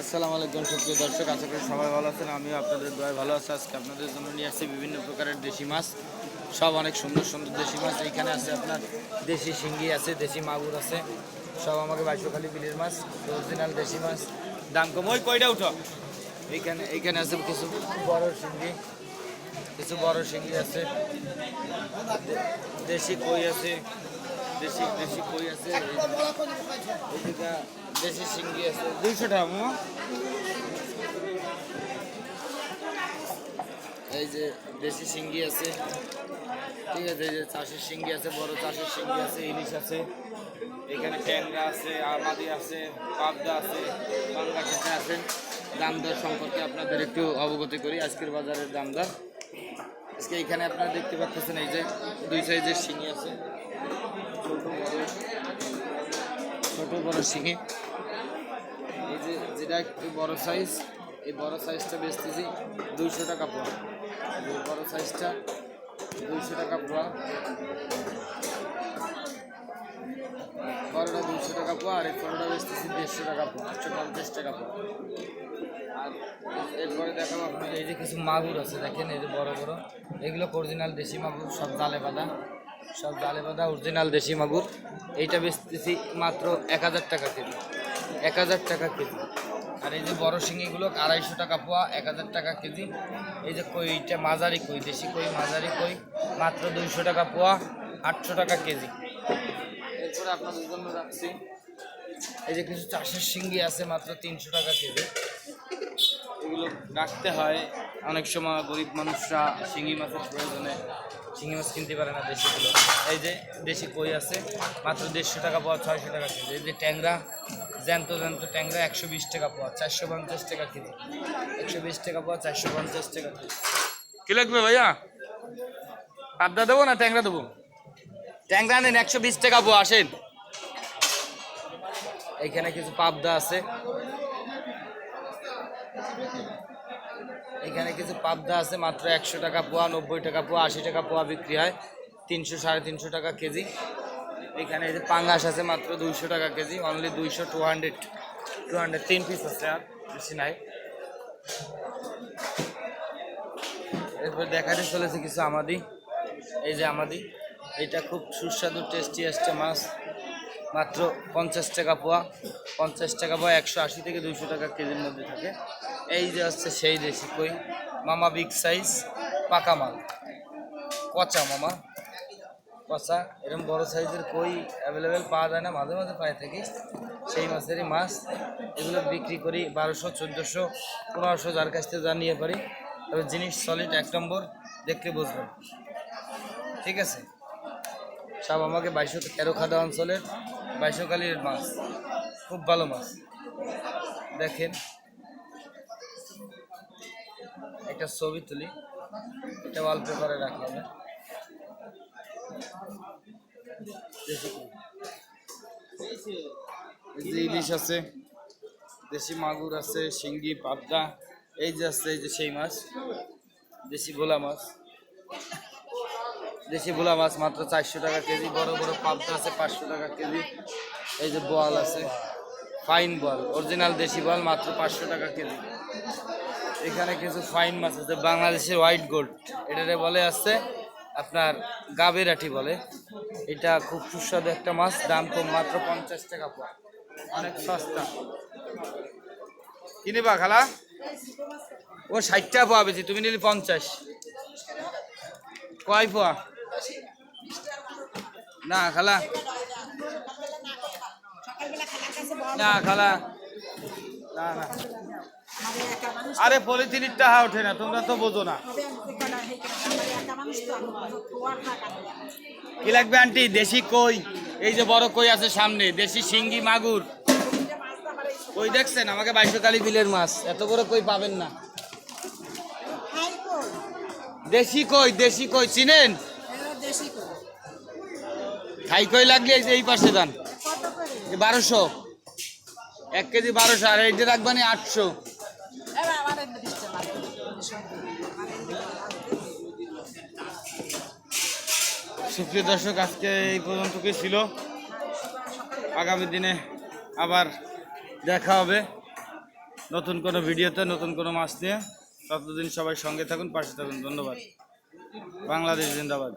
আসসালামু আলাইকুম সুপ্রিয় দর্শক, আশা করি সবাই ভালো আছেন। আমিও আপনাদের দয়ায় ভালো আছি। আজকে আপনাদের জন্য নিয়ে আসছি বিভিন্ন প্রকারের দেশি মাছ, সব অনেক সুন্দর সুন্দর দেশি মাছ। এইখানে আছে আপনার দেশি শিঙ্গি আছে, দেশি মাগুর আছে, সব আমাকে বাইশখালী বিলের মাছ, অরিজিনাল দেশি মাছ। দাম কম, ওই কয়টা উঠো। এইখানে আছে কিছু বড় শিঙ্গি, কিছু বড় শিঙ্গি আছে, দেশি কই আছে, দেশি দেশি কই আছে, এদিকে দেশি শিঙ্গি আছে 200 টাকা মামা। এই যে দেশি শিঙ্গি আছে, ঠিক আছে। এই যে চাষের শিঙ্গি আছে, বড় চাষের শিঙ্গি আছে, ইলিশ আছে, এখানে ট্যাংরা আছে, আমাদি আছে, পাবদা আছে, বাংলা খেতে আছে। দাম দর সম্পর্কে আপনাদের একটু অবগতি করি। আজকের বাজারের দাম দর আজকে এখানে আপনারা দেখতে পাচ্ছেন, এই যে দুই সাইজের শিঙি আছে, ছোট বড় শিঙি। এই যে যেটা একটু বড় সাইজ, এই বড় সাইজটা বেচতেছি 200 টাকা পোয়া। এই বড় সাইজটা 200 টাকা পোয়া, বড়টা 200 টাকা পোয়া, আর এই ছোটটা বেচতেছি 150 টাকা পোয়া, 150 টাকা পোয়া। আর এরপরে দেখাবো আপনাদের এই যে কিছু মাগুর আছে, দেখেন এই যে বড় বড়, এগুলো অরিজিনাল দেশি মাগুর, সব জালে বাঁধা, সব জালে বাঁধা অরিজিনাল দেশি মাগুর। এইটা বেচতেছি মাত্র 1000 টাকা কেজি, 1000 টাকা কেজি। আর এই যে বড় শিঙিগুলো 250 টাকা পোয়া, 1000 টাকা কেজি। এই যে কইটা মাঝারি কই, দেশি কই, মাঝারি কই, মাত্র 200 টাকা পোয়া, 800 টাকা কেজি। এরপরে আপনাদের জন্য রাখছি এই যে কিছু চাষের শিঙ্গি আছে, মাত্র 300 টাকা কেজি। এগুলো রাখতে হয়, অনেক সময় গরিব মানুষরা শিঙি মাছের প্রয়োজনে শিঙি মাছ কিনতে পারে না দেশিগুলো। এই যে দেশি কই আছে, মাত্র 150 টাকা পোয়া, 600 টাকা কেজি। এই যে ট্যাংরা, জ্যান্ত জ্যান্ত ট্যাংরা 120 টাকা পোয়া, 450 টাকা কেজি, 120 টাকা পোয়া, 450 টাকা কেজি। কি লাগবে ভাইয়া? পাবদা দেবো না ট্যাংরা দেবো? ট্যাংরা নেন 120 টাকা পোয়া, আসেন। এইখানে কিছু পাবদা আছে, এখানে কিছু পাবদা আছে, মাত্র 100 টাকা পোয়া, 90 টাকা পোয়া, 80 টাকা পোয়া বিক্রি হয়, 300 350 টাকা কেজি। এখানে এই যে পাঙ্গাস আছে, মাত্র 200 টাকা কেজি, অনলি 200, 200 3 পিস আছে, আর বেশি নাই। এরপর দেখাতে চলেছে কিছু আমাদি। এই যে আমাদি, এটা খুব সুস্বাদু টেস্টি একটা মাছ, মাত্র 50 টাকা পোয়া, 50 টাকা পোয়া, 180 থেকে 200 টাকা কেজির মধ্যে থাকে। এই যে হচ্ছে সেই দেশি কই মামা, বিগ সাইজ, পাকা মাল, কচা মামা, কচা। এরকম বড় সাইজের কই অ্যাভেলেবেল পাওয়া যায় না, মাঝে মাঝে পাই থাকি, সেই মাছেরই মাছ। এগুলো বিক্রি করি 1200, 1400, 1500, যার কাছ থেকে যা নিয়ে পারি। তবে জিনিস সলিড, 1 নম্বর, দেখলে বুঝবেন, ঠিক আছে। সব আমাকে 2213 খাদা অঞ্চলের বাইশখালীর মাছ, খুব ভালো মাছ। দেখেন একটা ছবি তুলি, এটা ওয়ালপেপারে রাখি আমি। এই যে ইলিশ আছে, দেশি মাগুর আছে, শিঙ্গি, পাবদা। এই যে আছে, এই যে সেই মাছ, দেশি ভোলা মাছ, দেশি ভোলা মাছ মাত্র 400 টাকা কেজি। বড় বড় পাবদা আছে 500 টাকা কেজি। এই যে বোয়াল আছে, ফাইন বোয়াল, অরিজিনাল দেশি বোয়াল, মাত্র 500 টাকা কেজি। এখানে কিছু ফাইন মাছ আছে, বাংলাদেশের হোয়াইট গোল্ড, এটারে বলে আছে আপনার গাবেরাটি বলে। এটা খুব সুস্বাদু একটা মাছ, দাম কম, মাত্র 50 টাকা পোয়া, অনেক সস্তা। কিনিবা খালা? ও 60 টাকা পোয়া বেশি, তুমি নিলে 50। কয় পোয়া? না খালা, না খালা, না না, আরে পলিথিনের টাকা ওঠে না, তোমরা তো বোঝো না। কি লাগবে আন্টি? দেশি কই, এই যে বড় কই আছে সামনে, দেশি শিঙ্গি, মাগুর। কই দেখছেন? আমাকে বাইশখালী বিলের মাছ, এত বড় কই পাবেন না। দেশি কই, দেশি কই চিনেন? থাই কই লাগলে এই যে এই পাশে দান, 1200, 1 কেজি 1200, আর এইটা রাখবানি 800। সুপ্রিয় দর্শক, আজকে এই পর্যন্তই ছিল। আগামী দিনে আবার দেখা হবে। নতুন কোনো ভিডিওতে নতুন কোনো মাছ নিয়ে। ততদিন সবাই সঙ্গে থাকুন, পাশে থাকুন। ধন্যবাদ। বাংলাদেশ জিন্দাবাদ।